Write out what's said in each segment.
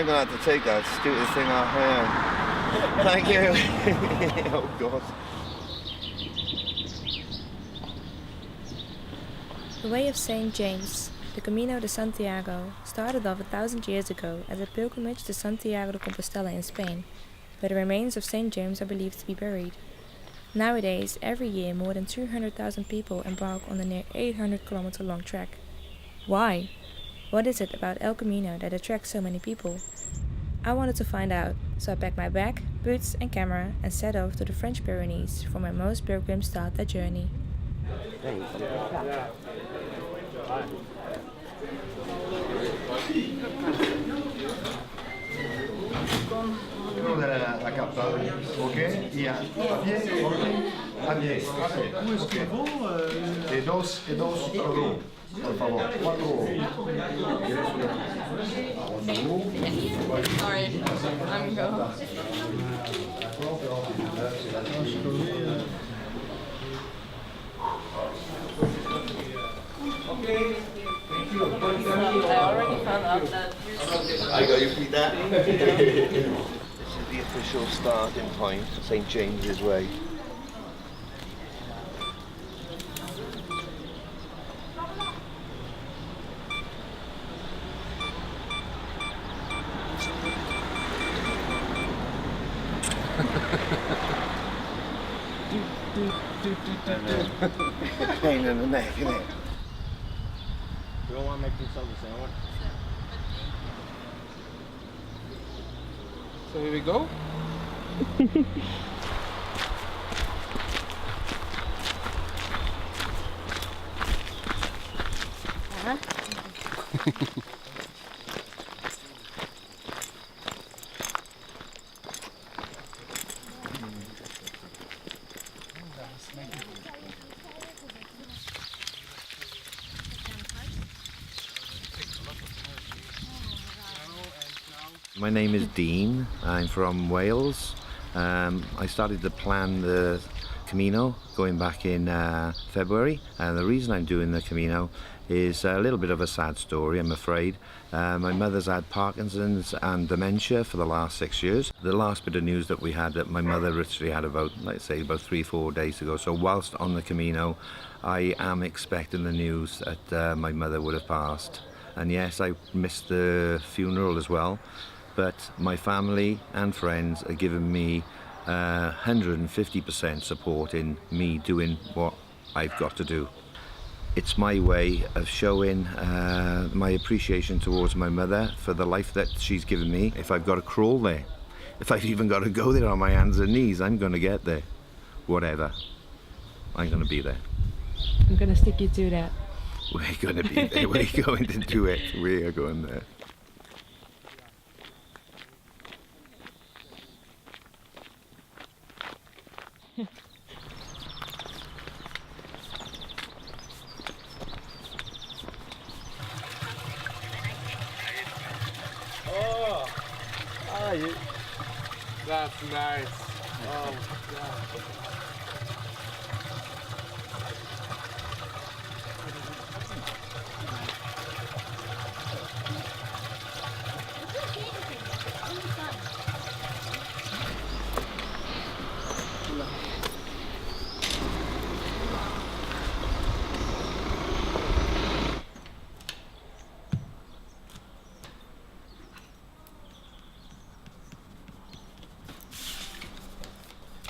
I'm going to have to take that stupid thing off here. Thank you. Oh, God. The Way of St. James, the Camino de Santiago, started off 1,000 years ago as a pilgrimage to Santiago de Compostela in Spain, where the remains of St. James are believed to be buried. Nowadays, every year more than 200,000 people embark on the near 800-kilometer long trek. Why? What is it about El Camino that attracts so many people? I wanted to find out, so I packed my bag, boots and camera and set off to the French Pyrenees, from where most pilgrims start their journey. La carte, ok, y a pied, ok, a pied, ok. Et dos euros, por favor, 4 euros. Sorry, I'm going. Okay, thank you. I already found out that I got your feet there. This is the official starting point, St. James's Way. Pain in the neck, isn't it? We don't want to make themselves a sandwich. So here we go. My name is Dean. I'm from Wales. I started to plan the Camino going back in February, and the reason I'm doing the Camino is a little bit of a sad story, I'm afraid. My mother's had Parkinson's and dementia for the last 6 years. The last bit of news that we had, that my mother literally had about 3-4 days ago. So whilst on the Camino, I am expecting the news that my mother would have passed. And yes, I missed the funeral as well. But my family and friends are giving me 150% support in me doing what I've got to do. It's my way of showing my appreciation towards my mother for the life that she's given me. If I've got to crawl there, if I've even got to go there on my hands and knees, I'm going to get there. Whatever. I'm going to be there. I'm gonna stick you to that. We're going to be there. We're going to do it. We are going there. That's nice. Oh, God.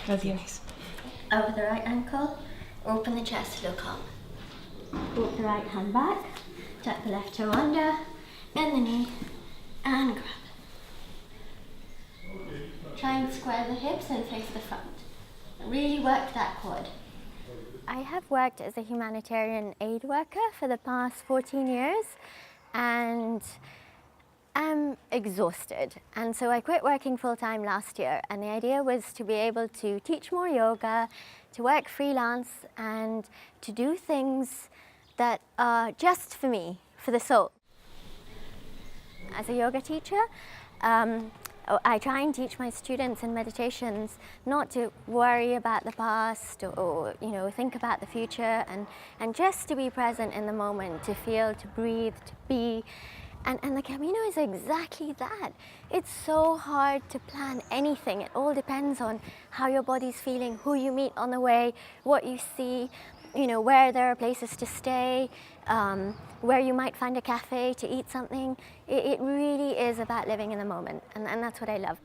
That's nice. Over the right ankle, open the chest, look up. Walk the right hand back, tuck the left toe under, bend the knee, and grab. Try and square the hips and face the front. Really work that quad. I have worked as a humanitarian aid worker for the past 14 years, and I'm exhausted, and so I quit working full-time last year, and the idea was to be able to teach more yoga, to work freelance, and to do things that are just for me, for the soul. As a yoga teacher, I try and teach my students in meditations not to worry about the past or think about the future, and just to be present in the moment, to feel, to breathe, to be. And the Camino is exactly that. It's so hard to plan anything. It all depends on how your body's feeling, who you meet on the way, what you see, you know, where there are places to stay, where you might find a cafe to eat something. It really is about living in the moment, and that's what I love.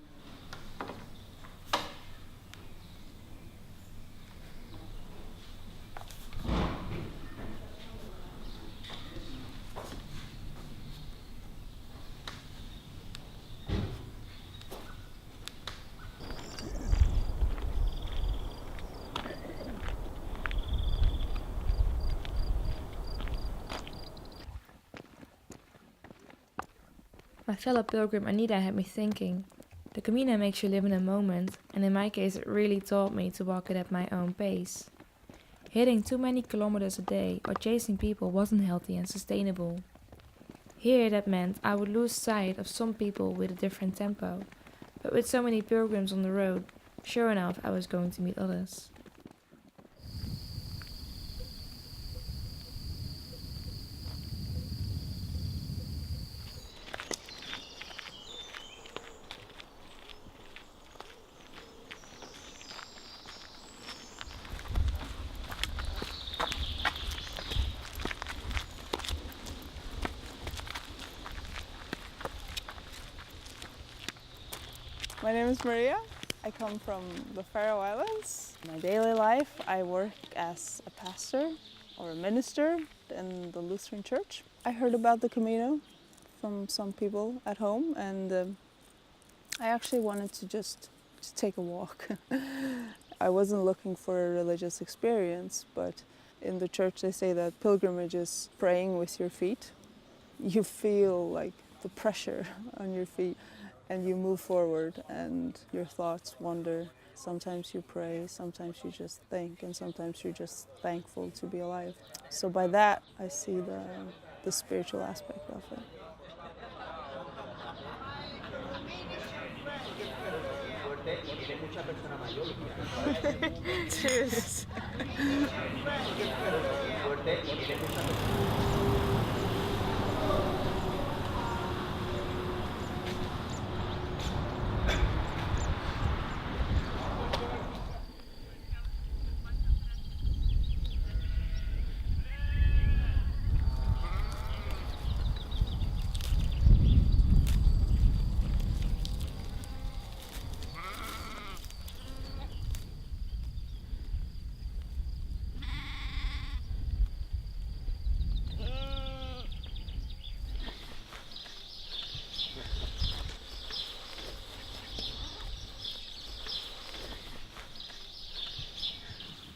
My fellow pilgrim Anita had me thinking. The Camino makes you live in a moment, and in my case it really taught me to walk it at my own pace. Hitting too many kilometers a day or chasing people wasn't healthy and sustainable. Here that meant I would lose sight of some people with a different tempo, but with so many pilgrims on the road, sure enough I was going to meet others. My name is Maria. I come from the Faroe Islands. In my daily life, I work as a pastor or a minister in the Lutheran Church. I heard about the Camino from some people at home, and I actually wanted to just take a walk. I wasn't looking for a religious experience, but in the church they say that pilgrimage is praying with your feet. You feel like the pressure on your feet, and you move forward and your thoughts wander. Sometimes you pray, sometimes you just think, and sometimes you're just thankful to be alive. So by that, I see the spiritual aspect of it. Cheers.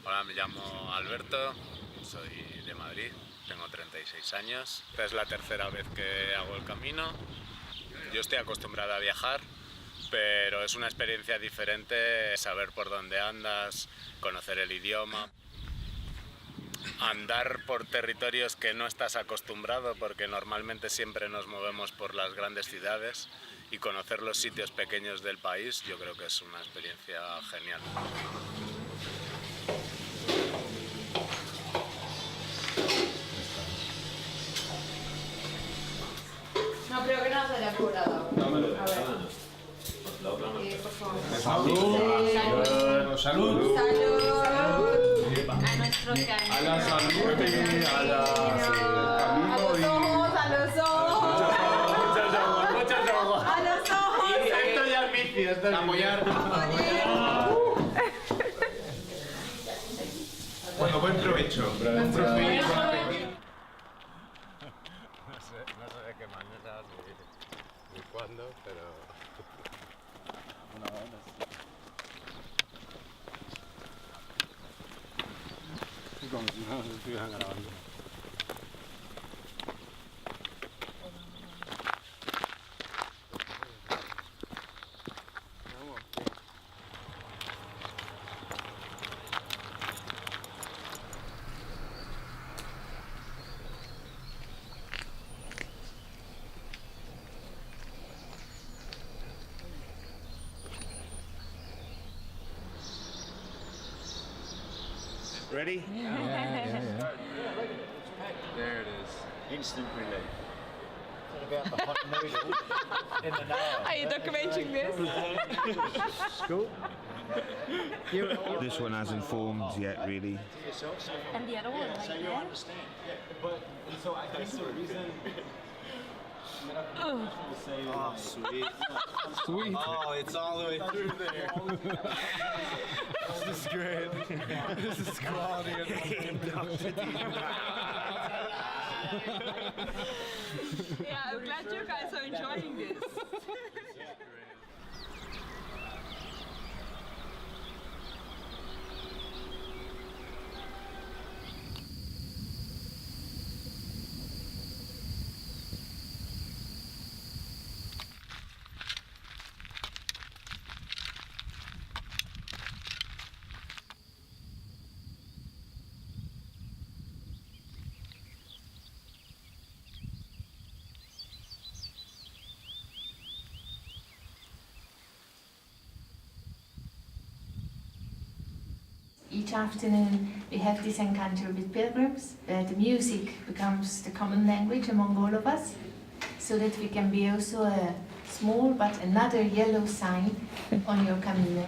Hola, me llamo Alberto, soy de Madrid, tengo 36 años. Esta es la tercera vez que hago el camino. Yo estoy acostumbrado a viajar, pero es una experiencia diferente saber por dónde andas, conocer el idioma. Andar por territorios que no estás acostumbrado, porque normalmente siempre nos movemos por las grandes ciudades, y conocer los sitios pequeños del país, yo creo que es una experiencia genial. No, creo que no se le ha cobrado. A ver. La otra mano. Por favor. Salud. Salud. Salud. A nuestro camino. A la salud y a la A los ojos, a los ojos. Muchas aguas. A los ojos. Esto ya es vicio, esto es apoyar. Bueno, buen provecho. Buen provecho. No sé de qué manera ni cuándo, pero... Una vez. Como si no se estuvieran grabando. Ready? Yeah. There it is. Instant relief. about the hot noodle in the nail. Are you documenting this? Cool. This one hasn't formed yet, really. And the other one, like that? But so I think the reason. Oh, sweet. Sweet. Oh, it's all the way through there. This is great. This is quality. Yeah, I'm glad you guys are enjoying this. Each afternoon we have this encounter with pilgrims where the music becomes the common language among all of us, so that we can be also a small but another yellow sign on your camino.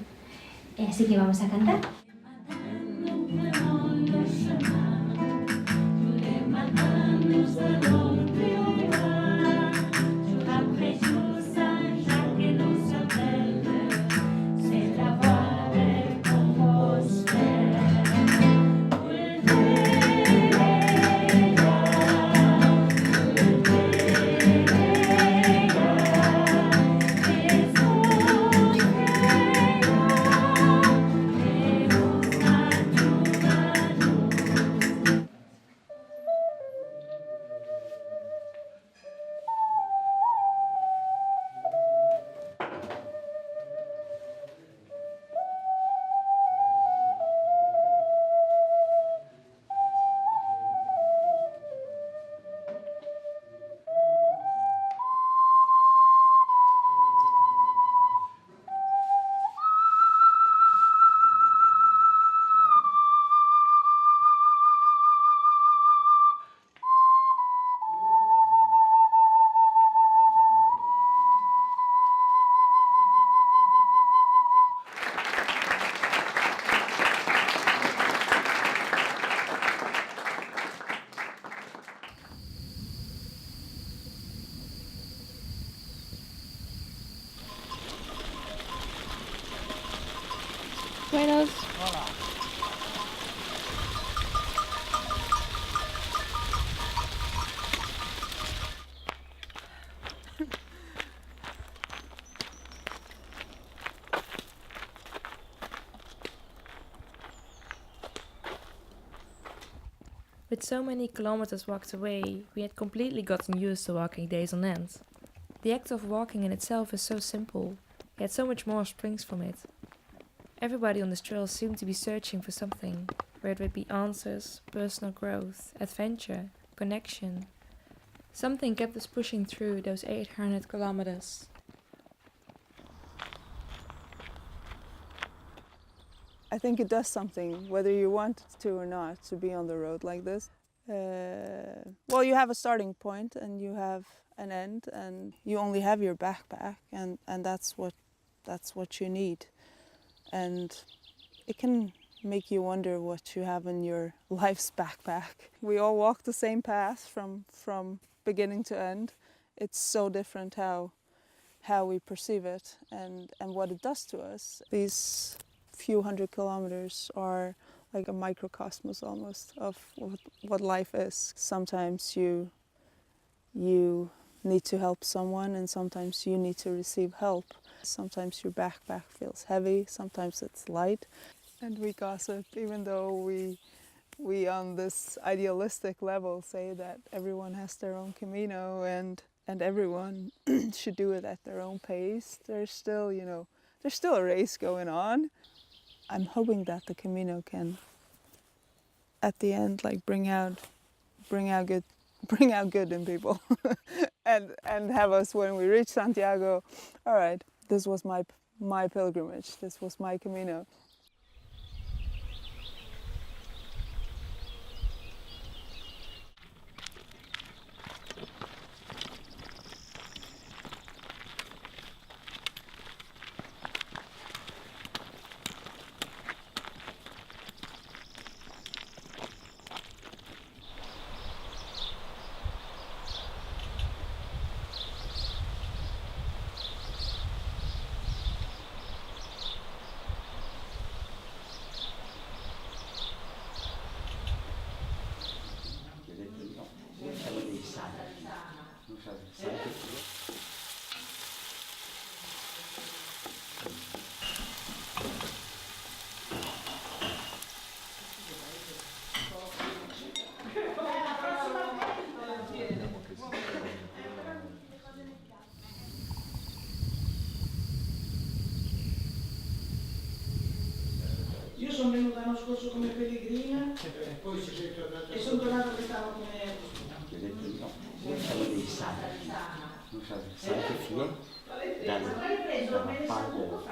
Así que vamos a cantar. Buenos. With so many kilometers walked away, we had completely gotten used to walking days on end. The act of walking in itself is so simple, yet so much more springs from it. Everybody on this trail seemed to be searching for something, where it would be answers, personal growth, adventure, connection. Something kept us pushing through those 800 kilometers. I think it does something, whether you want to or not, to be on the road like this. Well, you have a starting point and you have an end, and you only have your backpack, and that's what you need. And it can make you wonder what you have in your life's backpack. We all walk the same path from beginning to end. It's so different how we perceive it and what it does to us. These few hundred kilometers are like a microcosmos almost of what life is. Sometimes you need to help someone, and sometimes you need to receive help. Sometimes your backpack feels heavy, sometimes it's light. And we gossip, even though we on this idealistic level say that everyone has their own Camino and everyone should do it at their own pace. There's still a race going on. I'm hoping that the Camino can, at the end, like bring out good in people, and have us, when we reach Santiago, all right, this was my pilgrimage, this was my Camino. io sono venuta l'anno scorso come pellegrina e sono tornata quest'anno come... Noi siamo dei santi, noi siamo santi figli dalla parte della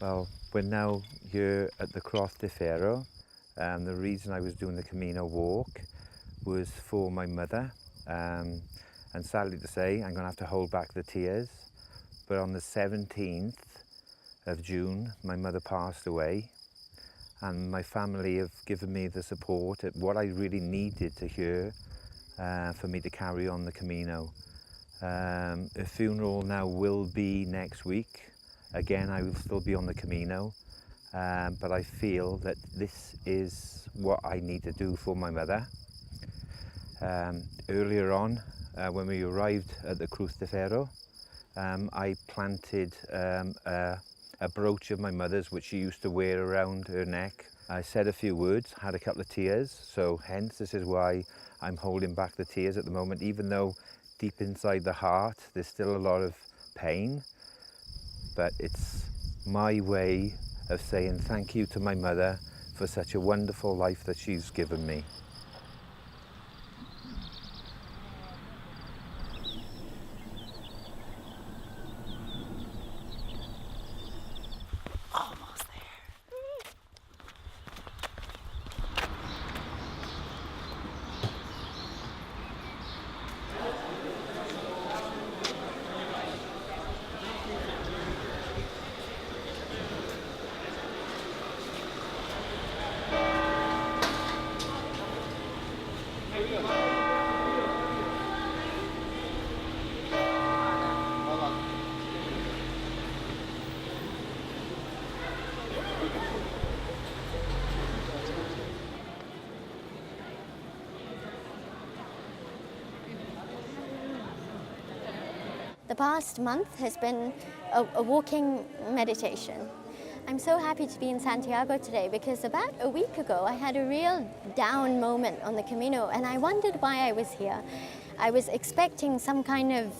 Well, we're now here at the Cruz de Ferro, and the reason I was doing the Camino walk was for my mother, and sadly to say I'm going to have to hold back the tears, but on the 17th of June my mother passed away, and my family have given me the support at what I really needed to hear for me to carry on the Camino. Her funeral now will be next week. Again, I will still be on the Camino, but I feel that this is what I need to do for my mother. Earlier on, when we arrived at the Cruz de Ferro, I planted a brooch of my mother's which she used to wear around her neck. I said a few words, had a couple of tears, so hence this is why I'm holding back the tears at the moment, even though deep inside the heart there's still a lot of pain. But it's my way of saying thank you to my mother for such a wonderful life that she's given me. The past month has been a walking meditation. I'm so happy to be in Santiago today because about a week ago I had a real down moment on the Camino and I wondered why I was here. I was expecting some kind of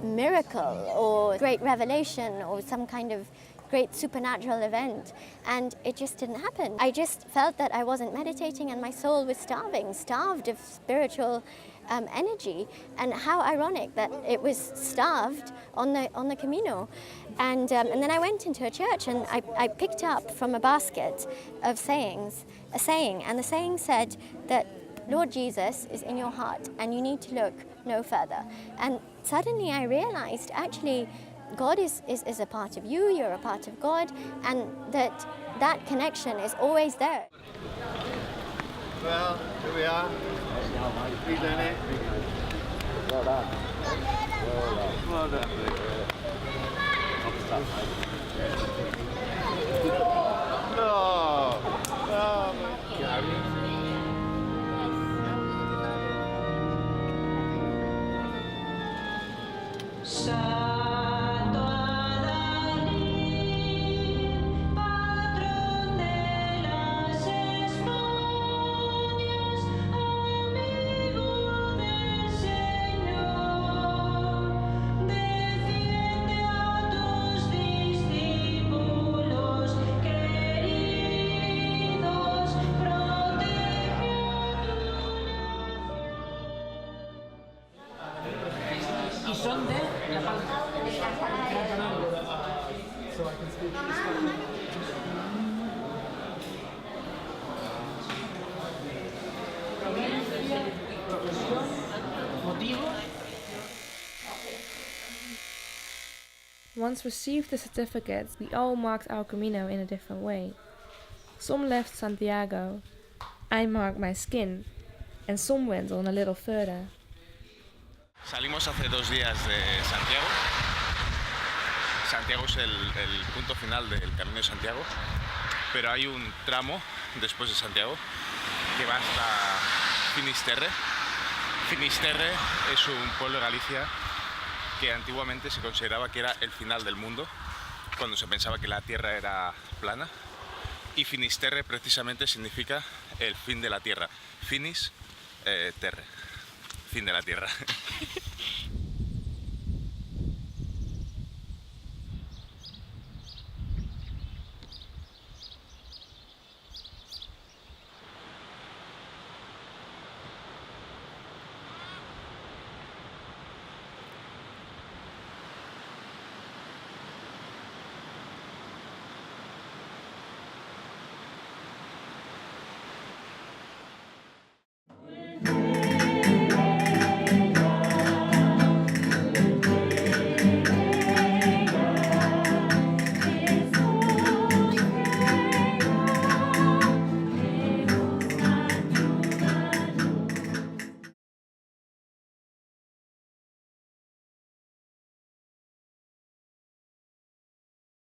miracle or great revelation or some kind of great supernatural event, and it just didn't happen. I just felt that I wasn't meditating and my soul was starved of spiritual energy, and how ironic that it was starved on the Camino. And then I went into a church and I picked up from a basket of sayings a saying, and the saying said that Lord Jesus is in your heart and you need to look no further. And suddenly I realized actually God is a part of you, you're a part of God, and that connection is always there. Well, here we are. We've done it. Well done. Well done. Oh, oh my God. Y son de La Palma. Provincia, profesión, motivos. Once received the certificates, we all marked our Camino in a different way. Some left Santiago, I marked my skin, and some went on a little further. Salimos hace 2 días de Santiago. Santiago es el punto final del Camino de Santiago, pero hay un tramo después de Santiago que va hasta Finisterre. Finisterre es un pueblo de Galicia que antiguamente se consideraba que era el final del mundo, cuando se pensaba que la tierra era plana, y Finisterre precisamente significa el fin de la tierra. Finis terre, fin de la tierra.